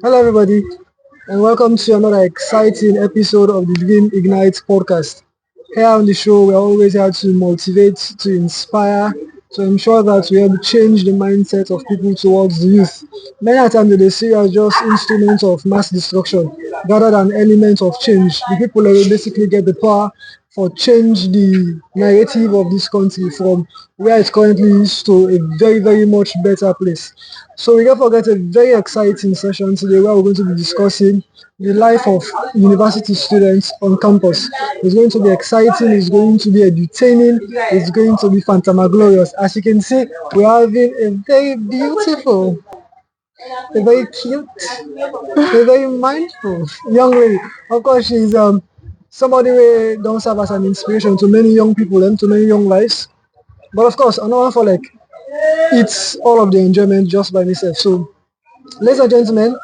Hello, everybody, and welcome to another exciting episode of the Dream Ignite podcast. Here on the show, we're always here to motivate, to inspire, to ensure that we help change the mindset of people towards the youth. Many times they see us just instruments of mass destruction rather than elements of change. The people that will basically get the power for change the narrative of this country from where it currently is to a very, very much better place. So we therefore get a very exciting session today where we're going to be discussing the life of university students on campus. It's going to be exciting, it's going to be entertaining, it's going to be phantasmagorious. As you can see, we're having a very beautiful, a very cute, a very mindful young lady. Of course, she's somebody who don't serve as an inspiration to many young people and to many young lives. But of course, another one for like it's all of the enjoyment just by myself. So, ladies and gentlemen,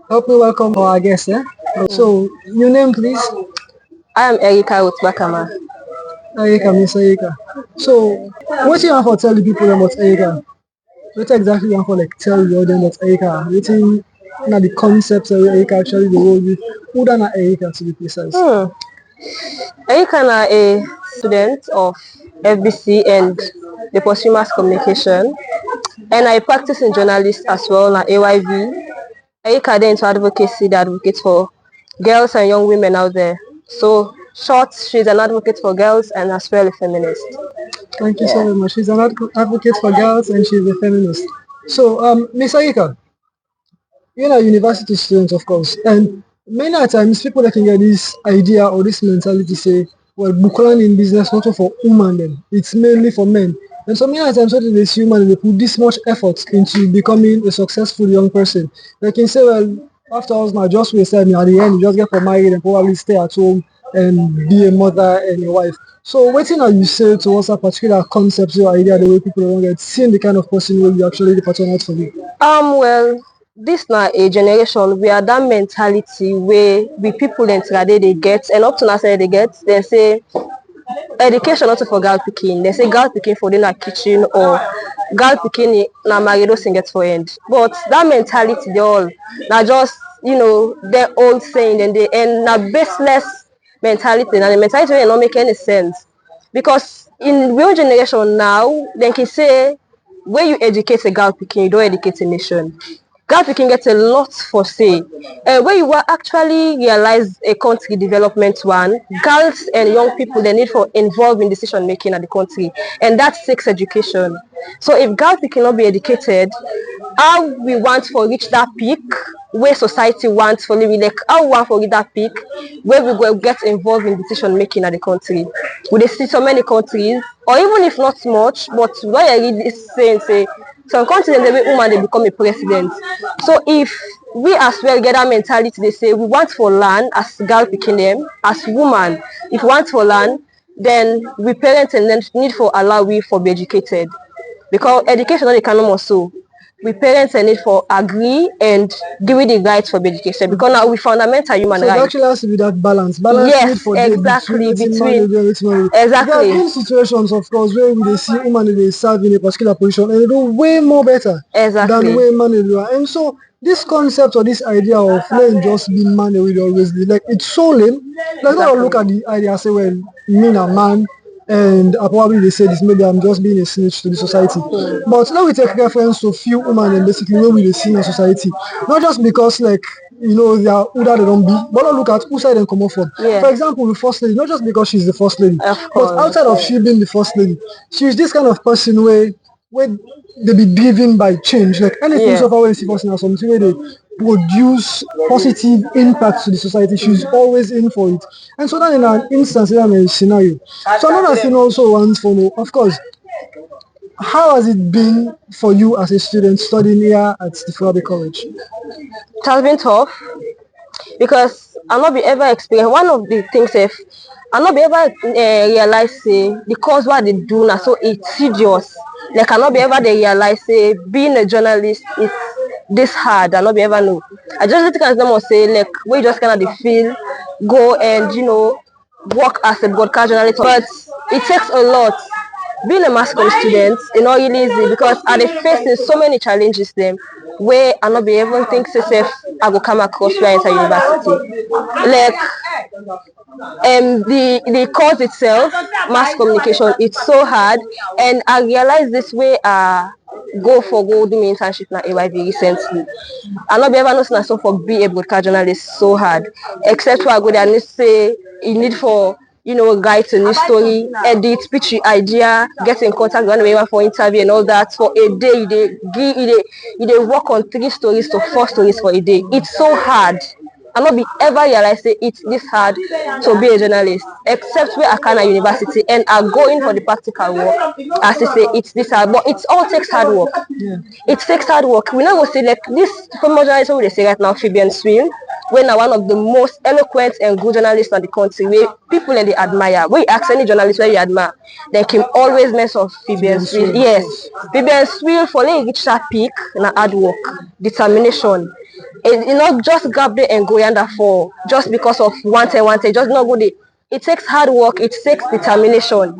help me welcome our guest. So, your name, please. I am Erika Utbakama. Erika, Miss Erika. So, what you have for tell the people about Erika? What exactly you have for like tell the audience about Erika? What you know the concepts of Erika actually the role with? Who done Erika to be precise? Erika is a student of FBC and the pursue mass communication, and I practice in journalist as well at AYV. Erika then into advocacy that advocates for girls and young women out there. So short, she's an advocate for girls and as well a feminist. Thank you so very much. She's an advocate for girls and she's a feminist. So, Miss Erika, you're a university student, of course, and many times people that can get this idea or this mentality say, well, Bukolan in business not for women, then it's mainly for men. And so many times when they see women, they put this much effort into becoming a successful young person. They can say, well, after all, now just wasted me at the end, you just get married and probably stay at home and be a mother and a wife. So what thing are you say towards that particular concept or idea, the way people don't get seeing the kind of person who you actually the patronate for you? Well, this now a generation where that mentality where we people enter they get and up to now say they get, they say education not for girl picking. They say girl picking for dinner kitchen or girl picking na marido sing for end. But that mentality they all now just their old saying and they and na baseless mentality and the mentality will not make any sense. Because in real generation now, they can say when you educate a girl picking, you don't educate a nation. Girl picking gets a lot for say. When you actually realize a country development one, girls and young people they need for involved in decision making at the country, and that takes education. So if girls cannot be educated, how we want for reach that peak where society wants for living, like how we want for reach that peak where we go get involved in decision making at the country. We see so many countries, or even if not much, but when I read this saying say some countries they make woman they become a president. So if we as well get that mentality, they say we want for land as girl picking them, as woman, if we want for land, then we parents and then need for allow we for be educated. Because education they cannot also. We parents and need for agree and give it the rights for education because now we fundamental human So rights. there actually has to be that balance. Balance Yes, need for exactly, between exactly. There have been situations, of course, where they see women they serve in a particular position and they do way more better Exactly. than where men do. And so this concept or this idea of men just being man they will always be like it's so lame. Like now look at the idea and say, well, me a man. And probably they say this maybe I'm just being a snitch to the society. But now we take reference to few women and basically where we see in society. Not just because like they are who that they don't be, but not look at who side they come up from. Yeah. For example, the first lady, not just because she's the first lady, course. but outside of she being the first lady, she's this kind of person where they be driven by change. Like anything so far when you see person as something where they produce positive impact to the society, she's always in for it. And so that in an instance, in a scenario. So another thing also wants for know, of course, how has it been for you as a student studying here at the Furabe College? It has been tough because I'm not be ever experience one of the things if I'm not be ever realize say the cause what they do now so it's tedious. Like I not be ever they realize say being a journalist is this hard. I not be ever know. I just think as them say like we just kind of feel go and work as a broadcast journalist, but it takes a lot. Being a mass comm student is not really easy because are they facing so many challenges them where I not be even think say sef I go come across where I enter university. Like the course itself, mass communication, it's so hard, and I realized this way go do my internship na AYV recently. I not be ever know say so for be a broadcast journalist so hard, except for I go there and say you need for write a new story, edit, pitch your idea, get in contact with anyone for interview and all that. For a day, they work on 3 stories to 4 stories for a day. It's so hard. I not be ever realize say it's this hard to be a journalist, except where I can at university and I go in for the practical work. As they say, it's this hard, but it all takes hard work. Yeah. It takes hard work. We not go say like this former journalist what they say right now, Fabian Swim, when are one of the most eloquent and good journalists in the country, where people and they admire. When you ask any journalist where you admire, they can always mess of Fabian Swim. Yes, Fabian Swim for letting reach that peak na hard work, determination. Not just grab there and go yonder for just because of one thing, just not go there. It takes hard work, it takes determination,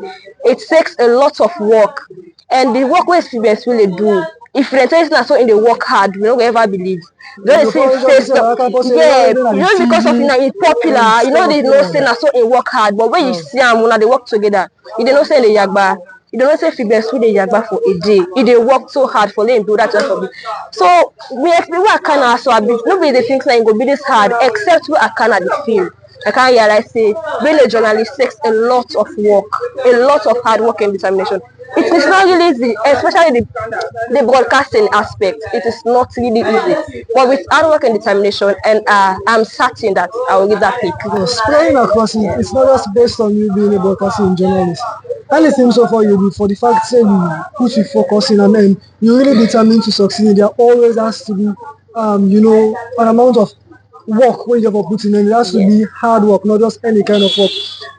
it takes a lot of work. And the work where students really do, if the intention are so in the work hard, we don't ever believe. Don't say yeah, just because of it's popular, they know say na so in work hard, but when you see them when they work together, you don't know say in the yagba. You don't say Fibes with the yagba for a day. They work so hard for them do that just for me. So we can so a bit nobody they think like go be this hard except we can at the field. I can't realize say being a journalist takes a lot of work, a lot of hard work and determination. It is not really easy, especially the broadcasting aspect. It is not really easy. But with hard work and determination, and I'm certain that I will get that pick. Yes, playing across it's not just based on you being a broadcasting journalist. Anything so far you do for the fact that you put your focus in and then you're really determined to succeed, there always has to be an amount of work when you have put in, and it has to be hard work, not just any kind of work.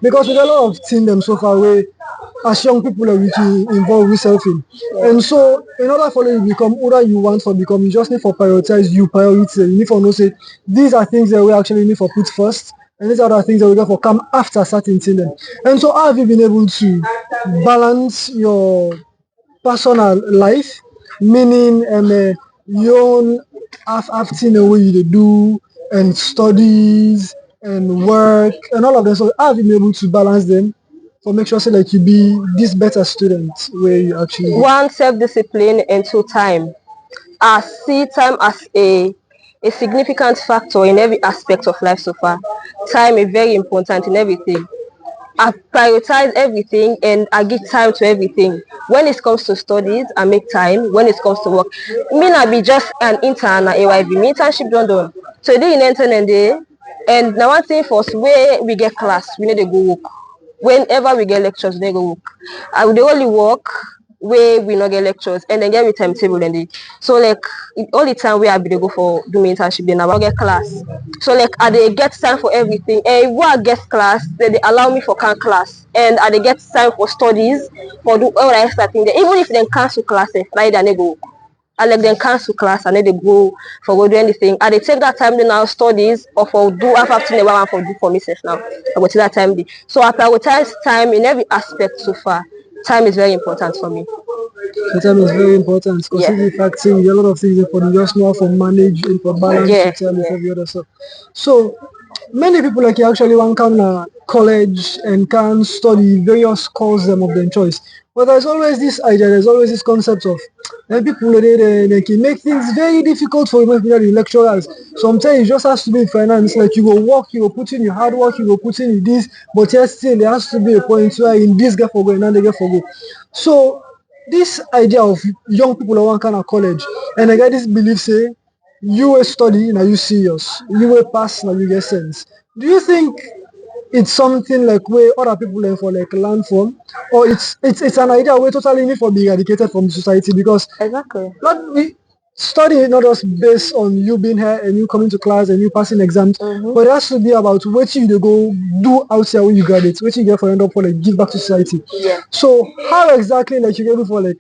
Because with a lot of seen them so far away, as young people are involved with selfing. And so in order for you to become whatever you want to become, you just need to prioritize you priority. You need to know say these are things that we actually need to put first, and these are the things that we got to come after certain things. And so how have you been able to balance your personal life, meaning your own half thing the way you do and studies and work and all of them. So how have you been able to balance them for make sure say like you be this better student where you actually one, self-discipline, and two, time. I see time as a significant factor in every aspect of life so far. Time is very important in everything. I prioritize everything and I give time to everything. When it comes to studies, I make time. When it comes to work, me not be just an intern at AYV. Me internship done. So they in intern day, and now one thing for us where we get class, we need to go work. Whenever we get lectures, they go work. I would only work where we not get lectures and then get me timetable and it. So like all the time where I be to go for do my internship, then I will get class. So like I they get time for everything. And when I get class, then they allow me for class. And I they get time for studies, for do all the extra thing. Even if they cancel classes, Friday and they go. I like them cancel class and then they go do anything. And they take that time then now studies or for do after the one for do for myself now. I go take that time. So I prioritize time in every aspect so far. Time is very important for me. The time is very important because the fact saying a lot of things for the just know for manage and for balance the time for the other stuff. So many people like you actually want come college and can study various courses of their choice. But there's always this idea, there's always this concept of people they can make things very difficult for even the lecturers. Sometimes it just has to be finance, like you go work, you go put in your hard work, you go put in this, but yes, still there has to be a point where in this get for go and then they get for go. So this idea of young people who want kind of college, and I get this belief say you will study now you serious, you will pass now you get sense. Do you think it's something like where other people learn for like learn from, or it's an idea where totally need for being eradicated from the society? Because study is not just based on you being here and you coming to class and you passing exams, but it has to be about what you go do outside when you graduate, what you get for end up for like give back to society. So how exactly like you able for like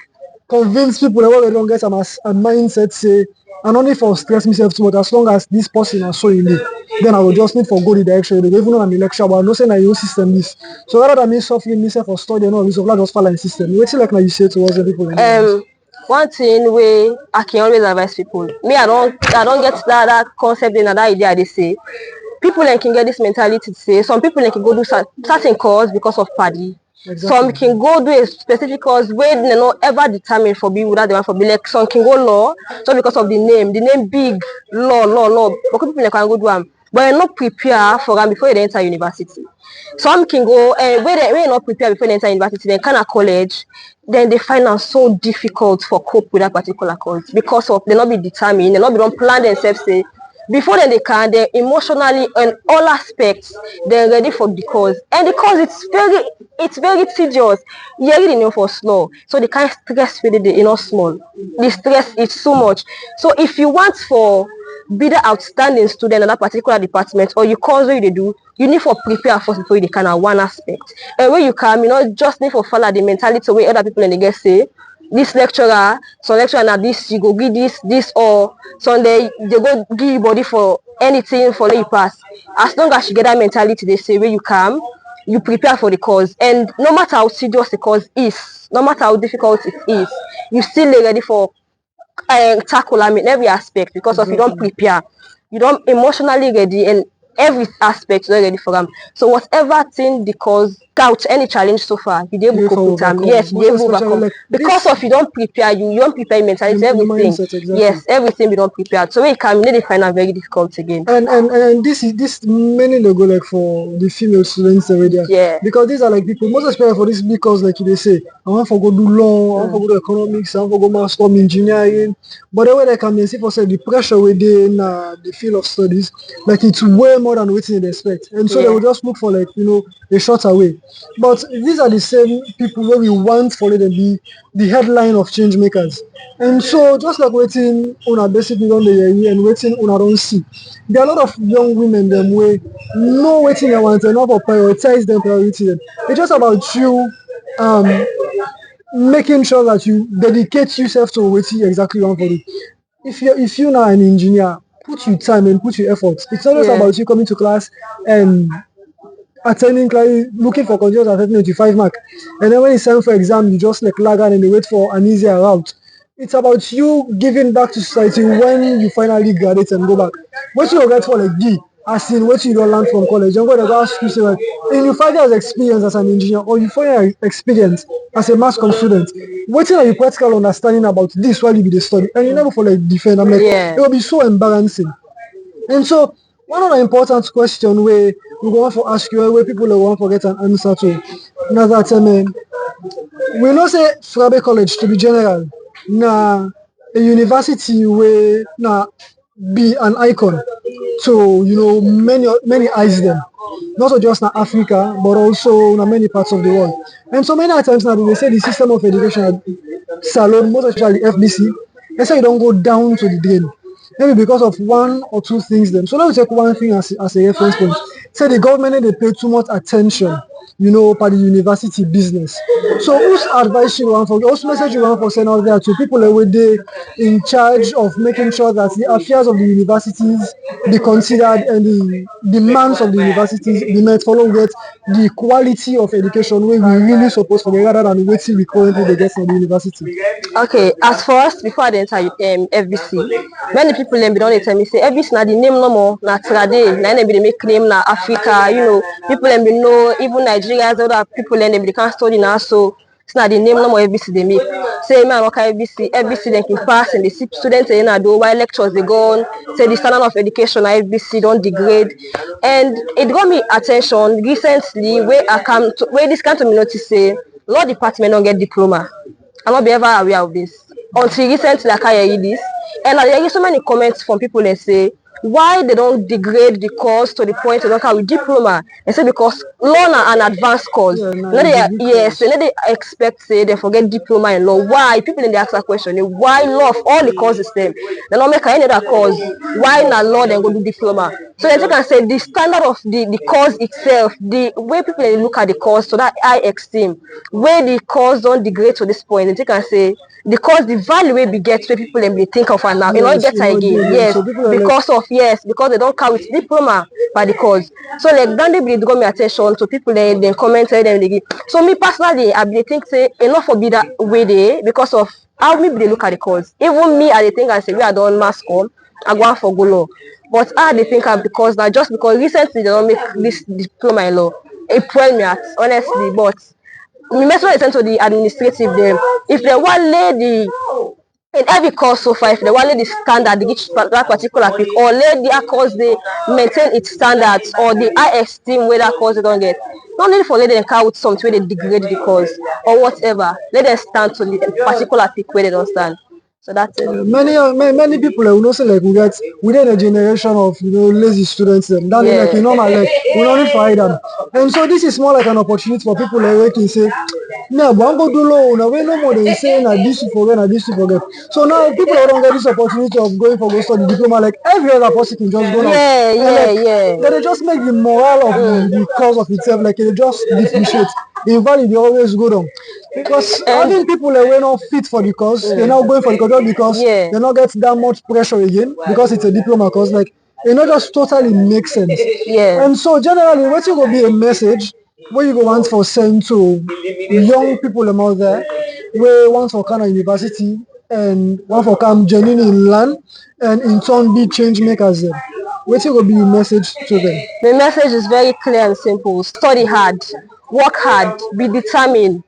convince people that what they don't get a mindset say and only for stress myself too, but as long as this person is showing me, then I will just need for go the direction. Even though I'm in lecture, but I'm not saying that your system is. So rather than me suffering myself for study and all this, I'll just follow the system. What's like now you say towards the people? one thing where I can always advise people. Me, I don't get that concept and that idea they say. People like can get this mentality to say some people like can go do certain course because of party. Some can go do a specific course where they not ever determined for be without the one for be like some can go law just because of the name big law. But people like can go do them, but they're not prepare for them before they enter university. Some can go and where they not prepare before they enter university, then kind of college, then they find it so difficult for cope with that particular course because of they not be determined, they not be don't plan themselves say before then they emotionally and all aspects they're ready for the cause, and the cause it's very tedious. You really know for slow, so the kind of stress with it not small. The stress is so much. So if you want for be the outstanding student in that particular department or you cause what you do, you need for prepare first before you kind of one aspect, and when you come, you know, just need for follow the mentality way other people in the get say this lecturer, some lecturer na this you go give this or Sunday they go give you body for anything for let you pass. As long as you get that mentality, they say when you come, you prepare for the cause, and no matter how serious the cause is, no matter how difficult it is, you still ready for tackle in every aspect because of you don't prepare, you don't emotionally ready, and every aspect you're ready for them. So whatever thing the cause couch any challenge so far, you able to cope with them. Yes, you able overcome like because of you don't prepare, you don't prepare your mentality, everything. mindset, exactly. Yes, everything you don't prepare. So when you come, you need to find out very difficult again. And this mainly they go like for the female students already. Yeah. Because these are like people most especially for this because like they say, I want to go do law, I want to go do economics, I want to go master engineering. But the way they come, they see for say the pressure within the field of studies, like it's way more than what they expect. And so they will just look for like, you know, a shorter way. But these are the same people where we want for them to be the headline of change makers. And so just like waiting on a basically on the year and waiting on our own see. There are a lot of young women them way know waiting they want and not for prioritize them priority them. It's just about you making sure that you dedicate yourself to what you exactly want for it. If you now an engineer, put your time and put your effort. It's not just about you coming to class and attending class, looking for continuous attendance 85 mark, and then when it's time for exam, you just like lag on and you wait for an easier route. It's about you giving back to society when you finally graduate and go back. What you get for like D, as in what you don't learn from college, you're going to go ask you say, in your 5 years experience as an engineer or you 4 years experience as a mass com student, what are your practical understanding about this while you be the study, and you never for like defend. I'm like, it will be so embarrassing. And so one of the important question where we want to ask you, where people want to get an answer to, now that we know say Frabe College to be general, na a university where na be an icon to, you know, many eyes them, not just na Africa but also na many parts of the world. And so many times now they say the system of education salon, most especially FBC, they say you don't go down to the drain. Maybe because of one or two things them. So let me take one thing as a reference point. Say the government they pay too much attention, you know, for the university business. So whose advice you want for, whose message you want for send out there to people that they in charge of making sure that the affairs of the universities be considered and the demands of the universities be met, follow with the quality of education where we really supposed to get rather than waiting we currently they get from the university. Okay, as for us, before I enter FBC, many people them be don't tell me say FBC na the name no more, na trade, na them be the make name na Africa, you know, people them be know even Nigerians, other people them be can't study now, so it's not the name no more FBC they make. Say man work at FBC they can pass and the students they na do while lectures they go on, say the standard of education at FBC don't degrade, and it got me attention recently where this kind of notice say law department don't get diploma. I'm not be ever aware of this until recently. I can't hear this, and I hear so many comments from people that say why they don't degrade the course to the point they don't have a diploma. They say because law na an advanced course. They expect say they forget diploma in law. Why people in the ask that question? Why law of all the courses them? They don't make any other course. Why na law then go do diploma? So as you can say the standard of the course itself, the way people look at the course, so that high esteem, where the course don't degrade to this point, as you can say because the value wey we get wey people dem dey think of am now, e no Yes, get you am know, again. yeah. Yes, So people are like, because they don carry with diploma by the course. So like Dande be dey draw me attention to people dem comment tell dem dey give. So me personally, I be dey think say enough for be that way dey because of how me be dey look at the course. Even me, I dey think I say we are done mass com, I go out for go law. But I dey think am because na just because recently they don make this diploma in law. It fuel me out honestly, but me message send to the administrative dem. If they wan lay the in every course so far, if they wan lay the standard reach that particular peak, or lay their course dey maintain its standards or the high esteem wey that course dey don get, no need for let dem carry with something wey dey degrade the course or whatever. Let them stand to the particular peak wey they don stand. So that's it. many people we know say like we get within a generation of lazy students them. That mean like Yeah. normal like we don't need for hide them. And so this is more like an opportunity for people like we can say, yeah, but I'm go do low now. We no more than saying that this you forget, and this you forget. So now people don't get this opportunity of going for go study diploma like every other person can just go now. Yeah. But they just make the morale of the cause of itself like it just depreciate. The value they always go down. Because having people that were not fit for the course, they're now going for the course just because Yeah. they not get that much pressure again because it's a diploma course. Like it not just totally makes sense. Yeah. And so generally, what you go be a message where you go want for send to young people them out there, where one for Kana University and one for come genuinely in land and in turn be change makers them. What you go be your message to them? The message is very clear and simple. Study hard, work hard, be determined,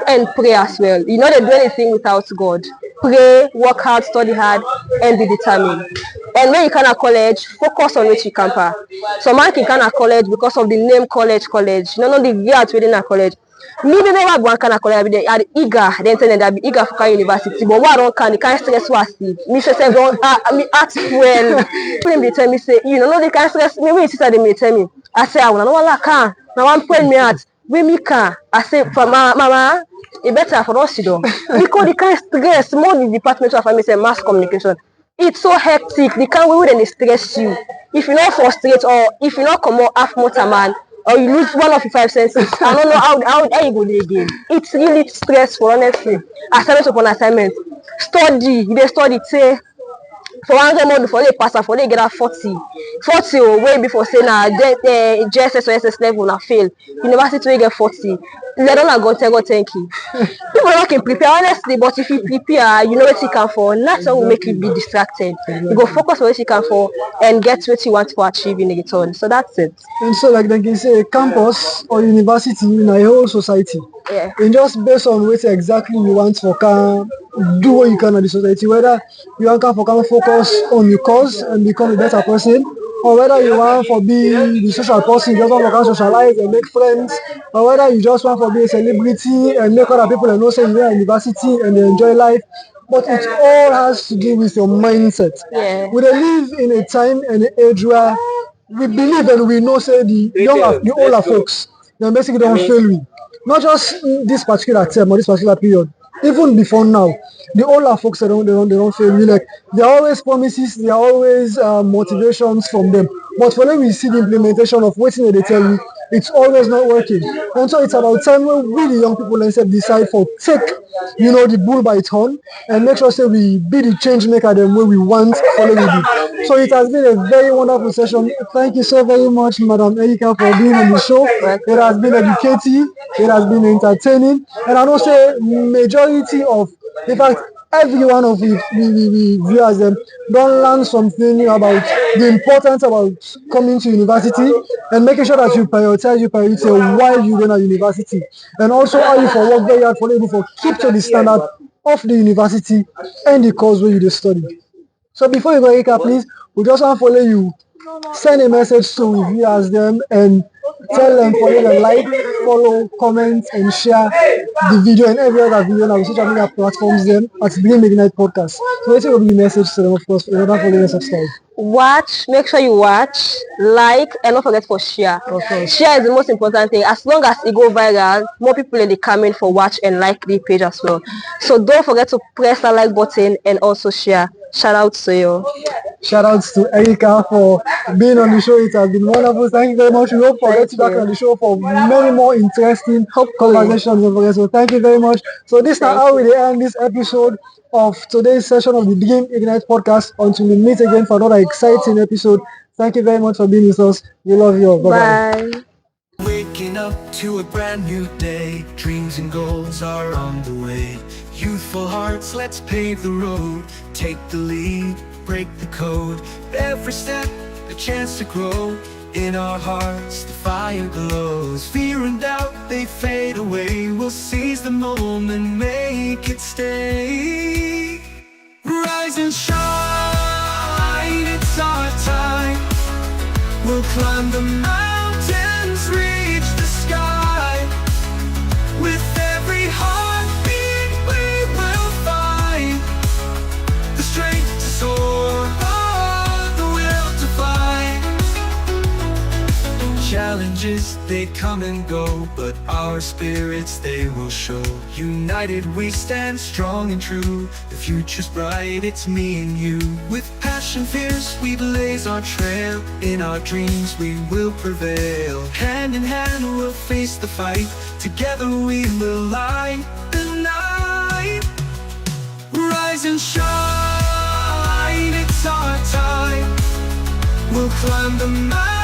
and pray as well. You know they do anything without God. Pray, work hard, study hard, and be determined. And when you can at college, focus on which you camper. Some man can at college because of the name college. No, the year within a college. Me they never one kind of college. They are eager. They tell them they be eager for kind university. But what don't can the kind stress was see. Me say don't. Me ask well. People they tell me say no they can stress me. When sister they may tell me. I say I wanna know what can. Now one point me at. We me can. I say for mama. It better for us to do because the kind stress more the department of family say mass communication. It's so hectic. The kind way they stress you. If you not frustrate or if you not come out half motor man or you lose one of your 5 senses, I don't know how you go do again. It's really stressful, honestly. Assignment upon assignment. Study, you dey study say for 100 module for they pass and for they get a 40 way before say na JSS or SS level na fail. University we get 40. They don't go thank you. People not can prepare honestly, but if you prepare, you know what you can for. Nothing will make you be distracted. You go focus on what you can for and get what you want to achieve in return. So that's it. And so like they can say campus or university in a whole society. Yeah. And just based on what exactly you want for can do what you can in the society, whether you want for can focus on your cause and become a better person, or whether you want for be the social person, you just want to socialize and make friends, or whether you just want for be a celebrity and make other people know say you're at university and they enjoy life. But it all has to do with your mindset. Yeah. We live in a time and an age where we believe and we know say the older folks, they basically don't fail we. Not just this particular term or this particular period. Even before now, the older folks they don't fail me. Like there are always promises, there are always motivations from them. But for them we see the implementation of what they tell you, it's always not working. And so it's about time when we the young people themselves decide for take the bull by its horn and make sure say we be the change maker the way we want follow we do. So it has been a very wonderful session. Thank you so very much, Madam Erika, for being on the show. It has been educative, it has been entertaining, and I know say majority of, in fact, every one of we viewers them don't learn something new about the importance about coming to university and making sure that you prioritize your priority while you're in a university, and also how you for work very hard for able for keep to the standard of the university and the course where you study. So before you go, Erika, please, we just want to follow you. Send a message to viewers them and tell them for them to like, follow, comment, and share the video and every other video on our social media platforms them at Dream Ignite Podcast. So what's will be the message to them, of course, in order for them to subscribe? Make sure you watch, like, and don't forget for share. Okay. Share is the most important thing. As long as it go viral, more people in the comment for watch and like the page as well. So don't forget to press the like button and also share. Shout out to you. Shout outs to Erica for being on the show. It has been wonderful. Thank you very much. We hope to get you back on the show for many more interesting conversations. So thank you very much. So this is how we end this episode of today's session of the Dream Ignite podcast. Until we meet again for another exciting episode. Thank you very much for being with us. We love you all. Bye-bye. Bye. Waking up to a brand new day, dreams and goals are on the way. Youthful hearts, let's pave the road, take the lead, break the code. Every step, a chance to grow. In our hearts, the fire glows. Fear and doubt, they fade away. We'll seize the moment, make it stay. Rise and shine, it's our time. We'll climb the mountains, reach the sky. With every heartbeat we will find the strength to soar, the will to fly. Challenges, they come and go, but our spirits, they will show. United we stand strong and true. The future's bright, it's me and you. With passion fierce, we blaze our trail. In our dreams we will prevail. Hand in hand we'll face the fight. Together we will light the night. Rise and shine, it's our time. We'll climb the mountain,